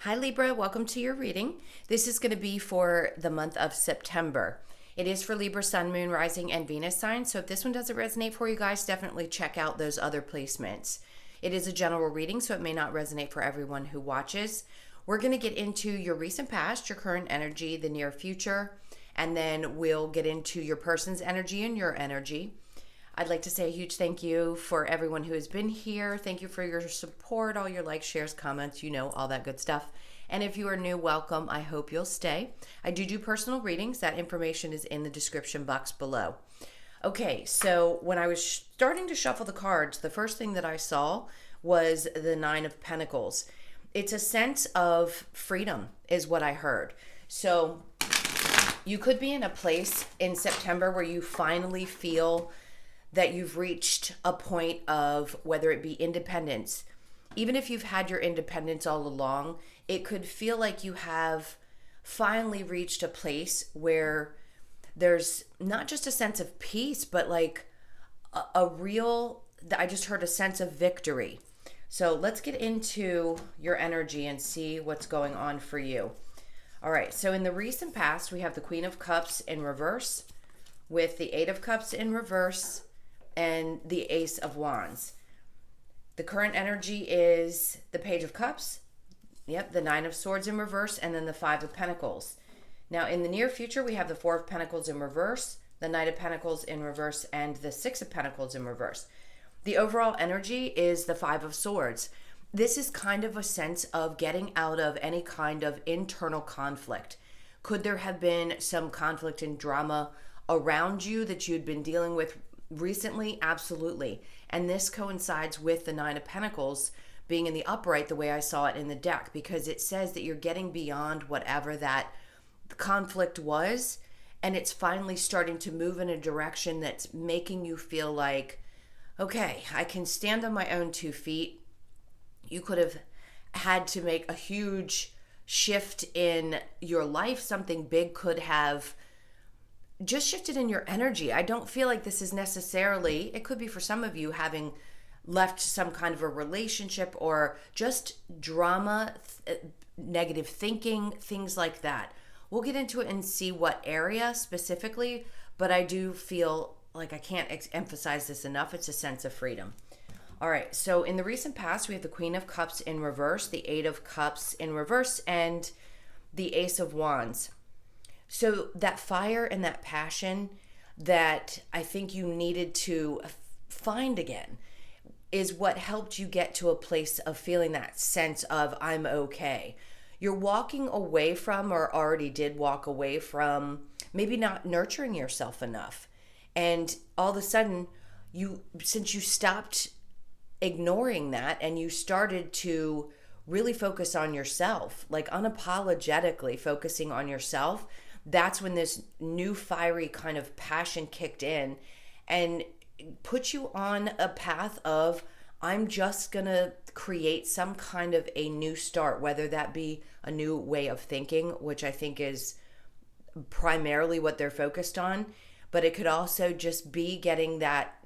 Hi Libra, welcome to your reading. This is going to be for the month of September. It is for Libra, Sun, Moon, Rising, and Venus signs. So if this one doesn't resonate for you guys, definitely check out those other placements. It is a general reading, so it may not resonate for everyone who watches. We're going to get into your recent past, your current energy, the near future, and then we'll get into your person's energy and your energy. I'd like to say a huge thank you for everyone who has been here. Thank you for your support, all your likes, shares, comments, all that good stuff. And if you are new, welcome. I hope you'll stay. I do personal readings. That information is in the description box below. Okay, so when I was starting to shuffle the cards, the first thing that I saw was the Nine of Pentacles. It's a sense of freedom is what I heard. So you could be in a place in September where you finally feel that you've reached a point of whether it be independence. Even if you've had your independence all along, it could feel like you have finally reached a place where there's not just a sense of peace, but like a real, I just heard a sense of victory. So let's get into your energy and see what's going on for you. All right, so in the recent past, we have the Queen of Cups in reverse with the Eight of Cups in reverse and the Ace of Wands. The current energy is the Page of Cups, the Nine of Swords in reverse, and then the Five of Pentacles. Now, in the near future, we have the Four of Pentacles in reverse, the Knight of Pentacles in reverse, and the Six of Pentacles in reverse. The overall energy is the Five of Swords. This is kind of a sense of getting out of any kind of internal conflict. Could there have been some conflict and drama around you that you'd been dealing with recently? Absolutely. And this coincides with the Nine of Pentacles being in the upright the way I saw it in the deck, because it says that you're getting beyond whatever that conflict was, and it's finally starting to move in a direction that's making you feel like, okay, I can stand on my own 2 feet. You could have had to make a huge shift in your life. Something big could have just shifted in your energy. I don't feel like this is necessarily, it could be for some of you having left some kind of a relationship or just drama, negative thinking, things like that. We'll get into it and see what area specifically, but I do feel like I can't emphasize this enough. It's a sense of freedom. All right, so in the recent past, we have the Queen of Cups in reverse, the Eight of Cups in reverse, and the Ace of Wands. So that fire and that passion that I think you needed to find again is what helped you get to a place of feeling that sense of I'm okay. You're walking away from, or already did walk away from, maybe not nurturing yourself enough. And all of a sudden, since you stopped ignoring that and you started to really focus on yourself, like unapologetically focusing on yourself, that's when this new fiery kind of passion kicked in and put you on a path of, I'm just gonna create some kind of a new start, whether that be a new way of thinking, which I think is primarily what they're focused on, but it could also just be getting that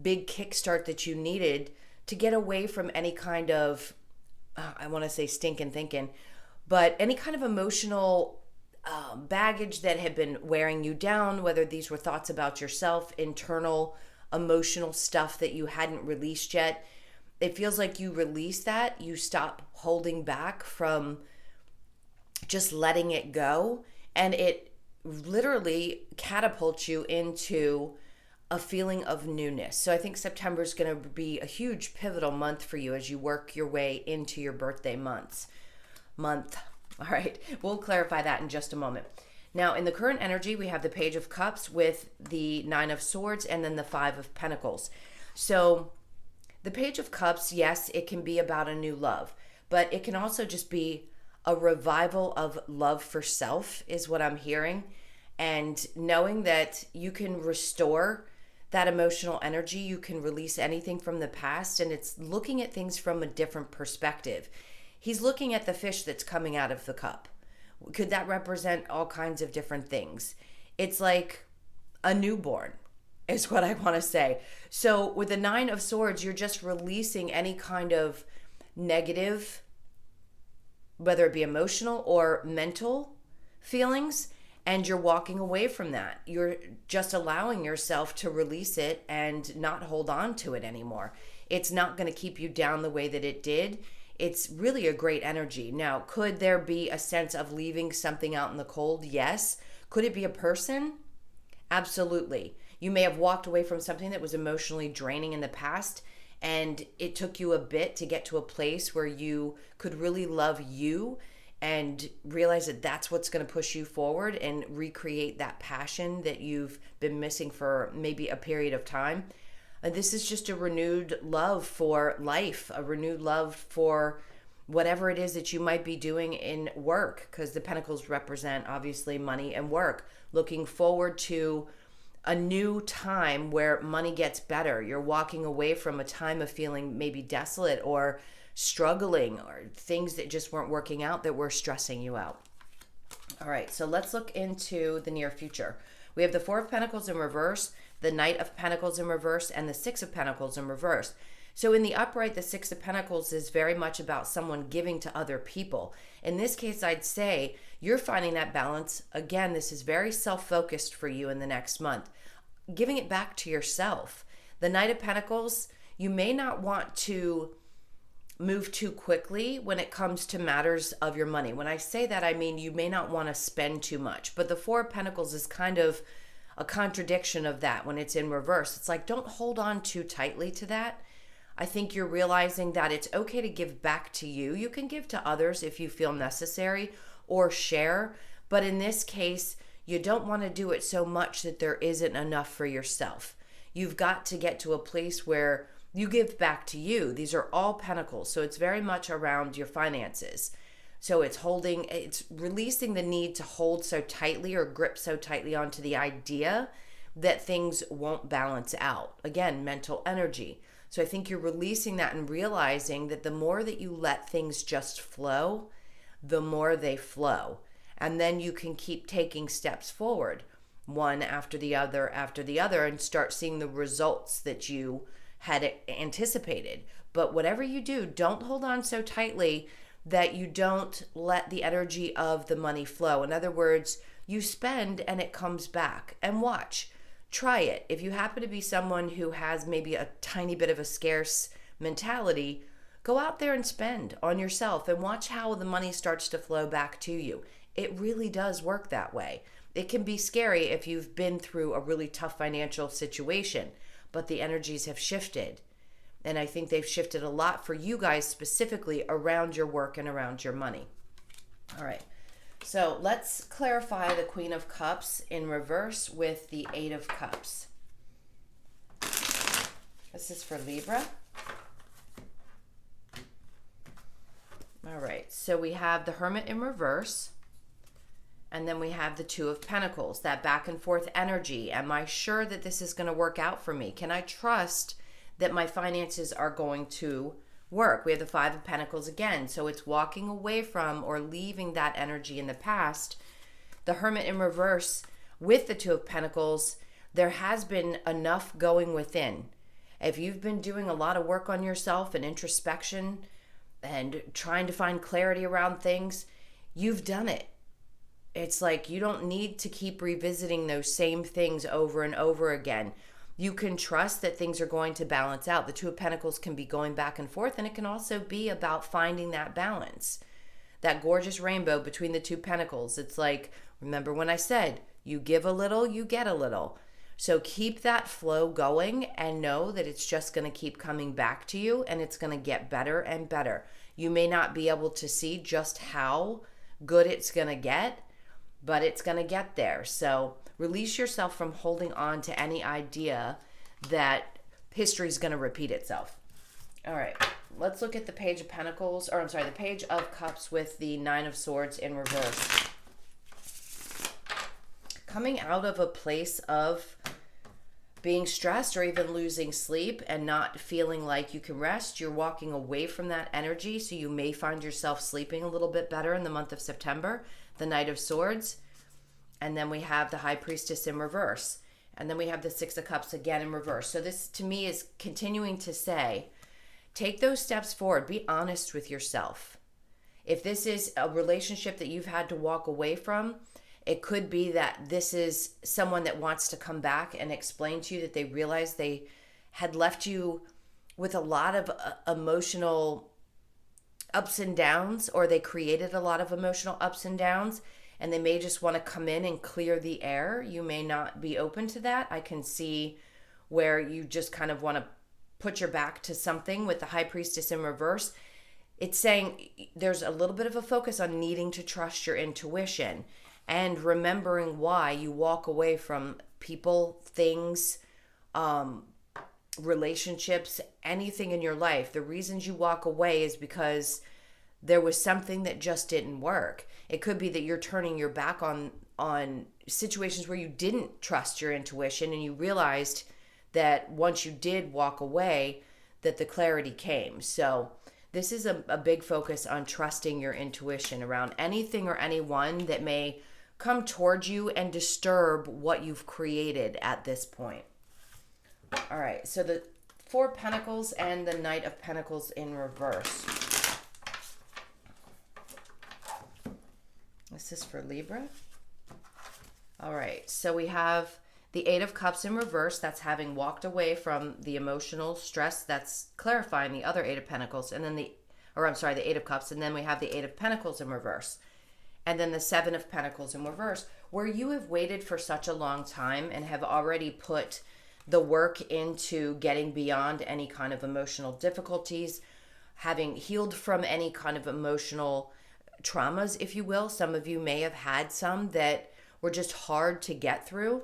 big kickstart that you needed to get away from any kind of, I want to say stinking thinking, but any kind of emotional baggage that had been wearing you down, whether these were thoughts about yourself, internal emotional stuff that you hadn't released yet. It feels like you release that, you stop holding back from just letting it go, and it literally catapults you into a feeling of newness. So I think September is going to be a huge pivotal month for you as you work your way into your birthday month. All right, we'll clarify that in just a moment. Now, in the current energy, we have the Page of Cups with the Nine of Swords and then the Five of Pentacles. So the Page of Cups, yes, it can be about a new love, but it can also just be a revival of love for self is what I'm hearing. And knowing that you can restore that emotional energy, you can release anything from the past, and it's looking at things from a different perspective. He's looking at the fish that's coming out of the cup. Could that represent all kinds of different things? It's like a newborn is what I want to say. So with the Nine of Swords, you're just releasing any kind of negative whether it be emotional or mental feelings, and you're walking away from that. You're just allowing yourself to release it and not hold on to it anymore. It's not going to keep you down the way that it did. It's really a great energy. Now, could there be a sense of leaving something out in the cold? Yes. Could it be a person? Absolutely. You may have walked away from something that was emotionally draining in the past, and it took you a bit to get to a place where you could really love you and realize that that's what's going to push you forward and recreate that passion that you've been missing for maybe a period of time. This is just a renewed love for life, a renewed love for whatever it is that you might be doing in work, because the pentacles represent obviously money and work. Looking forward to a new time where money gets better. You're walking away from a time of feeling maybe desolate or struggling, or things that just weren't working out that were stressing you out. All right, so let's look into the near future. We have the Four of Pentacles in reverse, the Knight of Pentacles in reverse, and the Six of Pentacles in reverse. So in the upright, the Six of Pentacles is very much about someone giving to other people. In this case, I'd say you're finding that balance. Again, this is very self-focused for you in the next month. Giving it back to yourself. The Knight of Pentacles, you may not want to move too quickly when it comes to matters of your money. When I say that, I mean you may not want to spend too much. But the Four of Pentacles is kind of a contradiction of that when it's in reverse. It's like, don't hold on too tightly to that. I think you're realizing that it's okay to give back to you. You can give to others if you feel necessary or share. But in this case, you don't want to do it so much that there isn't enough for yourself. You've got to get to a place where you give back to you. These are all pentacles, so it's very much around your finances. So it's releasing the need to hold so tightly or grip so tightly onto the idea that things won't balance out. Again, mental energy. So I think you're releasing that and realizing that the more that you let things just flow, the more they flow. And then you can keep taking steps forward, one after the other, and start seeing the results that you had anticipated. But whatever you do, don't hold on so tightly that you don't let the energy of the money flow. In other words, you spend and it comes back. And watch, try it. If you happen to be someone who has maybe a tiny bit of a scarce mentality, go out there and spend on yourself and watch how the money starts to flow back to you. It really does work that way. It can be scary if you've been through a really tough financial situation, but the energies have shifted. And I think they've shifted a lot for you guys specifically around your work and around your money. All right. So let's clarify the Queen of Cups in reverse with the Eight of Cups. This is for Libra. All right. So we have the Hermit in reverse. And then we have the Two of Pentacles, that back and forth energy. Am I sure that this is going to work out for me? Can I trust that my finances are going to work? We have the Five of Pentacles again. So it's walking away from or leaving that energy in the past. The Hermit in reverse with the Two of Pentacles, there has been enough going within. If you've been doing a lot of work on yourself and introspection and trying to find clarity around things, you've done it. It's like you don't need to keep revisiting those same things over and over again. You can trust that things are going to balance out. The Two of Pentacles can be going back and forth, and it can also be about finding that balance, that gorgeous rainbow between the Two Pentacles. It's like, remember when I said, you give a little, you get a little. So keep that flow going and know that it's just going to keep coming back to you, and it's going to get better and better. You may not be able to see just how good it's going to get, but it's going to get there. So release yourself from holding on to any idea that history is going to repeat itself. All right, let's look at the Page of Pentacles, or I'm sorry, the Page of Cups with the Nine of Swords in reverse. Coming out of a place of being stressed or even losing sleep and not feeling like you can rest, you're walking away from that energy. So you may find yourself sleeping a little bit better in the month of September. The Knight of Swords, and then we have the High Priestess in reverse, and then we have the Six of Cups again in reverse. So this to me is continuing to say, take those steps forward. Be honest with yourself. If this is a relationship that you've had to walk away from, it could be that this is someone that wants to come back and explain to you that they realized they had left you with a lot of emotional ups and downs, or they created a lot of emotional ups and downs, and they may just want to come in and clear the air. You may not be open to that. I can see where you just kind of want to put your back to something with the High Priestess in reverse. It's saying there's a little bit of a focus on needing to trust your intuition and remembering why you walk away from people, things, relationships, anything in your life. The reasons you walk away is because there was something that just didn't work. It could be that you're turning your back on situations where you didn't trust your intuition, and you realized that once you did walk away, that the clarity came. So this is a big focus on trusting your intuition around anything or anyone that may come towards you and disturb what you've created at this point. All right, so the Four of Pentacles and the Knight of Pentacles in reverse. This is for Libra. All right, so we have the Eight of Cups in reverse. That's having walked away from the emotional stress. That's clarifying the other Eight of Pentacles. And then the Eight of Cups. And then we have the Eight of Pentacles in reverse. And then the Seven of Pentacles in reverse, where you have waited for such a long time and have already put the work into getting beyond any kind of emotional difficulties, having healed from any kind of emotional traumas, if you will. Some of you may have had some that were just hard to get through.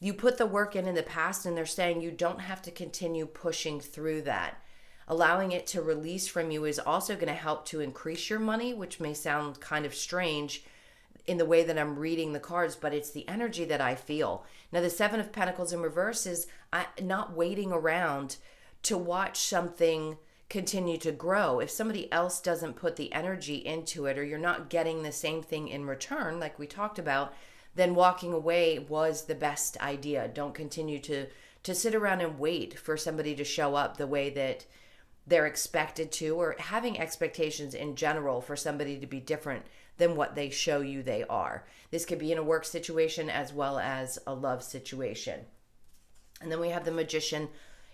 You put the work in the past, and they're saying you don't have to continue pushing through that. Allowing it to release from you is also going to help to increase your money, which may sound kind of strange in the way that I'm reading the cards, but it's the energy that I feel. Now, the Seven of Pentacles in reverse is not waiting around to watch something continue to grow. If somebody else doesn't put the energy into it, or you're not getting the same thing in return, like we talked about, then walking away was the best idea. Don't continue to sit around and wait for somebody to show up the way that they're expected to, or having expectations in general for somebody to be different than what they show you they are. This could be in a work situation as well as a love situation. And then we have the Magician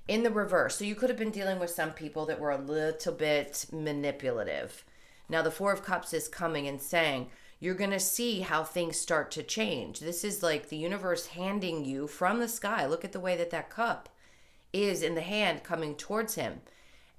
in the reverse. So you could have been dealing with some people that were a little bit manipulative. Now the Four of Cups is coming and saying, you're going to see how things start to change. This is like the universe handing you from the sky. Look at the way that that cup is in the hand coming towards him.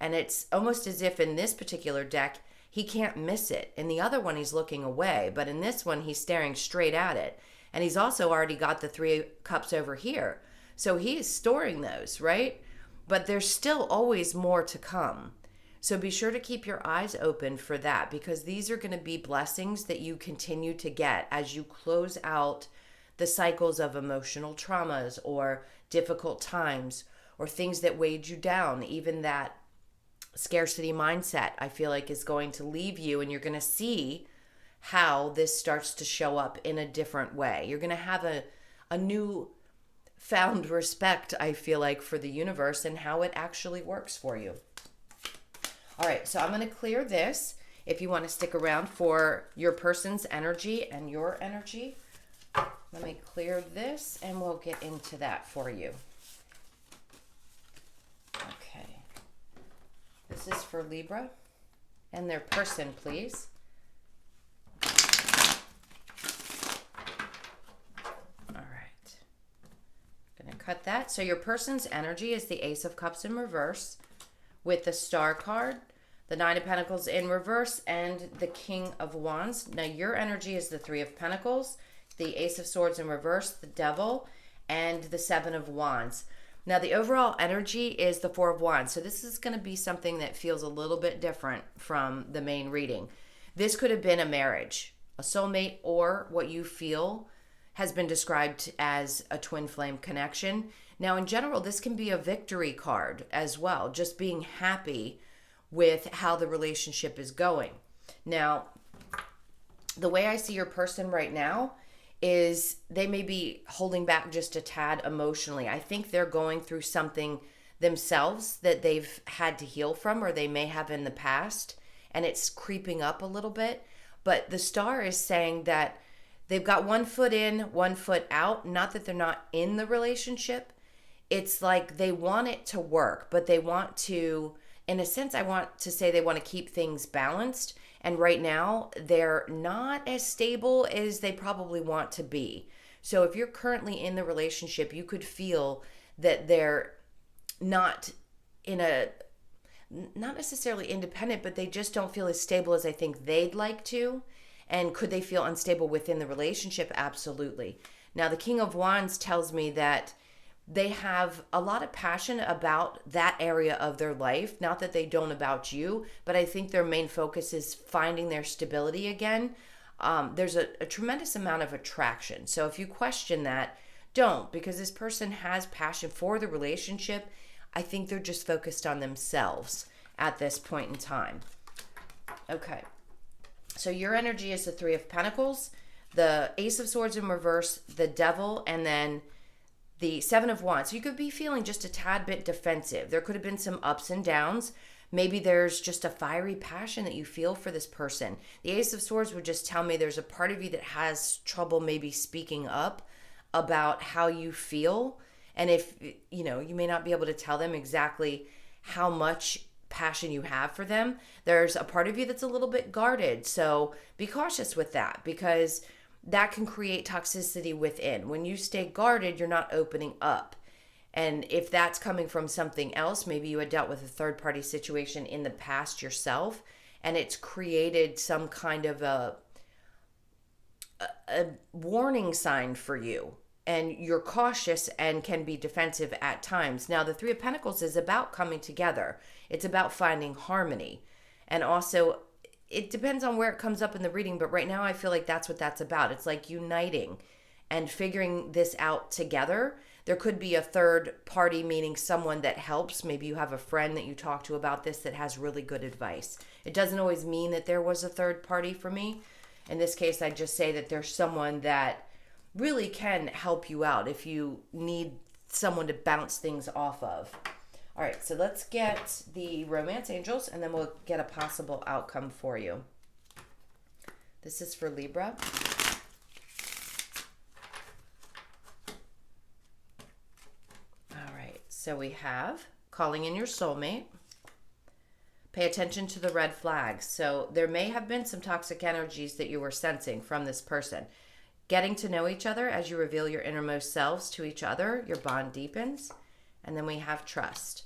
And it's almost as if in this particular deck, he can't miss it. In the other one, he's looking away. But in this one, he's staring straight at it. And he's also already got the Three of Cups over here. So he is storing those, right? But there's still always more to come. So be sure to keep your eyes open for that, because these are going to be blessings that you continue to get as you close out the cycles of emotional traumas or difficult times or things that weighed you down. Even that scarcity mindset, I feel like, is going to leave you, and you're going to see how this starts to show up in a different way. You're going to have a new found respect, I feel like, for the universe and how it actually works for you. All right, so I'm going to clear this. If you want to stick around for your person's energy and your energy, let me clear this and we'll get into that for you. Okay. This is for Libra and their person, please. All right. I'm going to cut that. So your person's energy is the Ace of Cups in reverse with the Star card, the Nine of Pentacles in reverse, and the King of Wands. Now your energy is the Three of Pentacles, the Ace of Swords in reverse, the Devil, and the Seven of Wands. Now the overall energy is the Four of Wands. So this is going to be something that feels a little bit different from the main reading. This could have been a marriage, a soulmate, or what you feel has been described as a twin flame connection. Now in general, this can be a victory card as well, just being happy with how the relationship is going. Now, the way I see your person right now is they may be holding back just a tad emotionally. I think they're going through something themselves that they've had to heal from, or they may have in the past, and it's creeping up a little bit. But the star is saying that they've got one foot in, one foot out. Not that they're not in the relationship. It's like they want it to work, but they want to, in a sense, I want to say they want to keep things balanced. And right now, they're not as stable as they probably want to be. So if you're currently in the relationship, you could feel that they're not in a, not necessarily independent, but they just don't feel as stable as I think they'd like to. And could they feel unstable within the relationship? Absolutely. Now, the King of Wands tells me that they have a lot of passion about that area of their life. Not that they don't about you, but I think their main focus is finding their stability again. There's a tremendous amount of attraction. So if you question that, don't, because this person has passion for the relationship. I think they're just focused on themselves at this point in time. Okay. So your energy is the Three of Pentacles, the Ace of Swords in reverse, the Devil, and then the Seven of Wands. So you could be feeling just a tad bit defensive. There could have been some ups and downs. Maybe there's just a fiery passion that you feel for this person. The Ace of Swords would just tell me there's a part of you that has trouble maybe speaking up about how you feel. And if, you know, you may not be able to tell them exactly how much passion you have for them. There's a part of you that's a little bit guarded. So be cautious with that, because that can create toxicity within. When you stay guarded, you're not opening up. And if that's coming from something else, maybe you had dealt with a third party situation in the past yourself, and it's created some kind of a warning sign for you. And you're cautious and can be defensive at times. Now, the Three of Pentacles is about coming together. It's about finding harmony. And also, it depends on where it comes up in the reading, but right now I feel like that's what that's about. It's like uniting and figuring this out together. There could be a third party, meaning someone that helps. Maybe you have a friend that you talk to about this that has really good advice. It doesn't always mean that there was a third party for me. In this case, I just say that there's someone that really can help you out if you need someone to bounce things off of. All right, so let's get the romance angels, and then we'll get a possible outcome for you. This is for Libra. All right, so we have calling in your soulmate. Pay attention to the red flags. So there may have been some toxic energies that you were sensing from this person. Getting to know each other as you reveal your innermost selves to each other, your bond deepens. And then we have trust.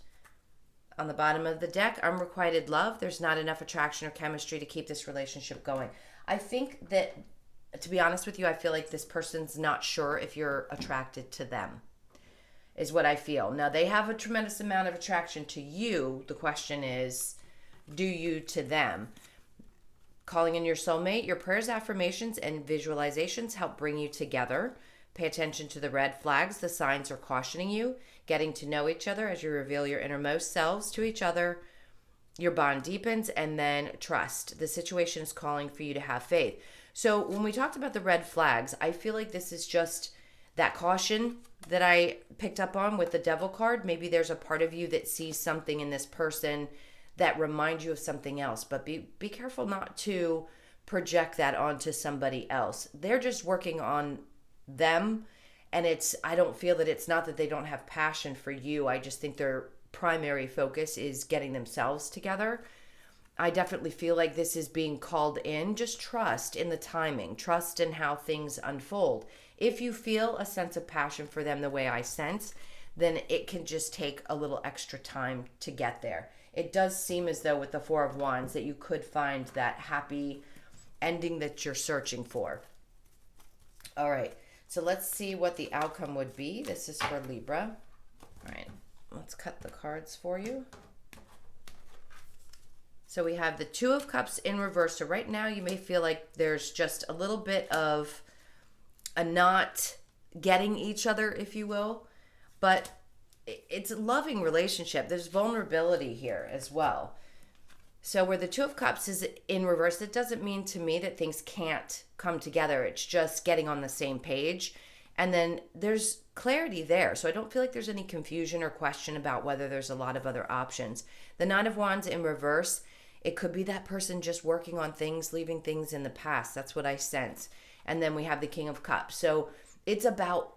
On the bottom of the deck, unrequited love. There's not enough attraction or chemistry to keep this relationship going. I think that, to be honest with you, I feel like this person's not sure if you're attracted to them, is what I feel. Now, they have a tremendous amount of attraction to you. The question is, do you to them? Calling in your soulmate, your prayers, affirmations, and visualizations help bring you together. Pay attention to the red flags. The signs are cautioning you. Getting to know each other as you reveal your innermost selves to each other. Your bond deepens. And then trust. The situation is calling for you to have faith. So when we talked about the red flags, I feel like this is just that caution that I picked up on with the Devil card. Maybe there's a part of you that sees something in this person that reminds you of something else, but be careful not to project that onto somebody else. They're just working on them, and I don't feel that it's not that they don't have passion for you. I just think their primary focus is getting themselves together. I definitely feel like this is being called in. Just trust in the timing, trust in how things unfold. If you feel a sense of passion for them the way I sense, then it can just take a little extra time to get there. It does seem as though with the Four of Wands that you could find that happy ending that you're searching for. All right, so let's see what the outcome would be. This is for Libra. All right, let's cut the cards for you. So we have the Two of Cups in reverse. So right now you may feel like there's just a little bit of a not getting each other, if you will, but it's a loving relationship. There's vulnerability here as well. So where the Two of Cups is in reverse, it doesn't mean to me that things can't come together. It's just getting on the same page. And then there's clarity there. So I don't feel like there's any confusion or question about whether there's a lot of other options. The Nine of Wands in reverse It could be that person just working on things, leaving things in the past. That's what I sense. And then we have the King of Cups. So it's about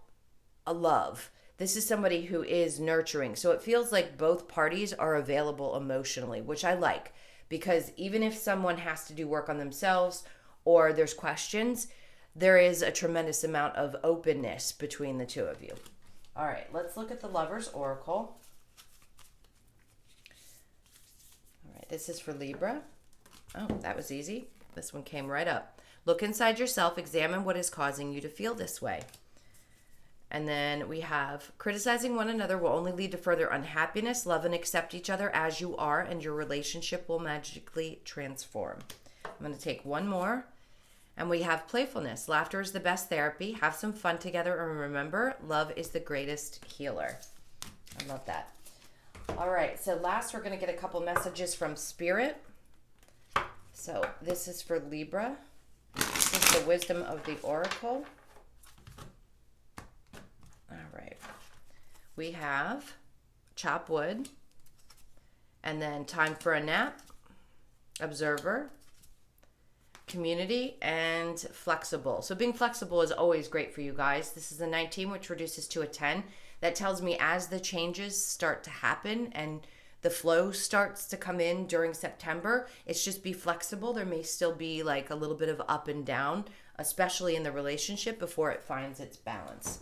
a love. This is somebody who is nurturing. So it feels like both parties are available emotionally, which I like, because even if someone has to do work on themselves or there's questions, there is a tremendous amount of openness between the two of you. All right, let's look at the Lovers Oracle. All right, this is for Libra. Oh, that was easy. This one came right up. Look inside yourself, examine what is causing you to feel this way. And then we have, criticizing one another will only lead to further unhappiness. Love and accept each other as you are, and your relationship will magically transform. I'm going to take one more. And we have playfulness. Laughter is the best therapy. Have some fun together, and remember, love is the greatest healer. I love that. All right, so last we're going to get a couple messages from Spirit. So this is for Libra. This is the wisdom of the Oracle. All right. We have chop wood, and then time for a nap, observer, community, and flexible. So being flexible is always great for you guys. This is a 19, which reduces to a 10. That tells me as the changes start to happen and the flow starts to come in during September, it's just be flexible. There may still be like a little bit of up and down, especially in the relationship before it finds its balance.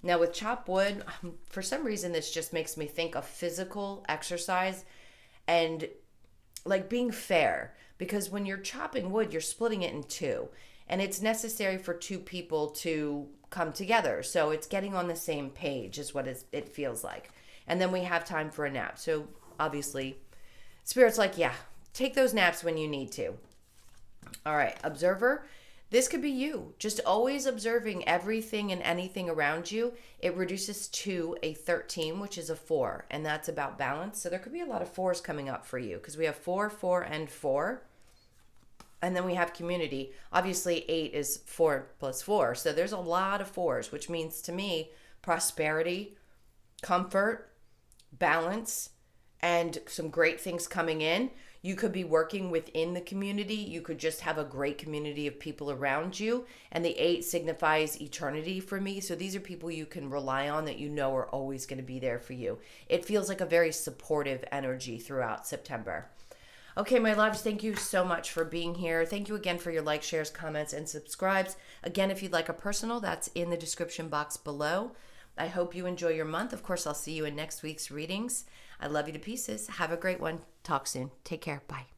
Now with chop wood, for some reason, this just makes me think of physical exercise and like being fair, because when you're chopping wood, you're splitting it in two, and it's necessary for two people to come together. So it's getting on the same page is what it feels like. And then we have time for a nap. So obviously, Spirit's like, yeah, take those naps when you need to. All right, observer. This could be you, just always observing everything and anything around you. It reduces to a 13, which is a 4, and that's about balance. So there could be a lot of 4s coming up for you, because we have 4, 4, and 4. And then we have community. Obviously, 8 is 4 plus 4. So there's a lot of 4s, which means to me, prosperity, comfort, balance, and some great things coming in. You could be working within the community. You could just have a great community of people around you. And the 8 signifies eternity for me. So these are people you can rely on that you know are always going to be there for you. It feels like a very supportive energy throughout September. Okay, my loves, thank you so much for being here. Thank you again for your likes, shares, comments, and subscribes. Again, if you'd like a personal, that's in the description box below. I hope you enjoy your month. Of course, I'll see you in next week's readings. I love you to pieces. Have a great one. Talk soon. Take care. Bye.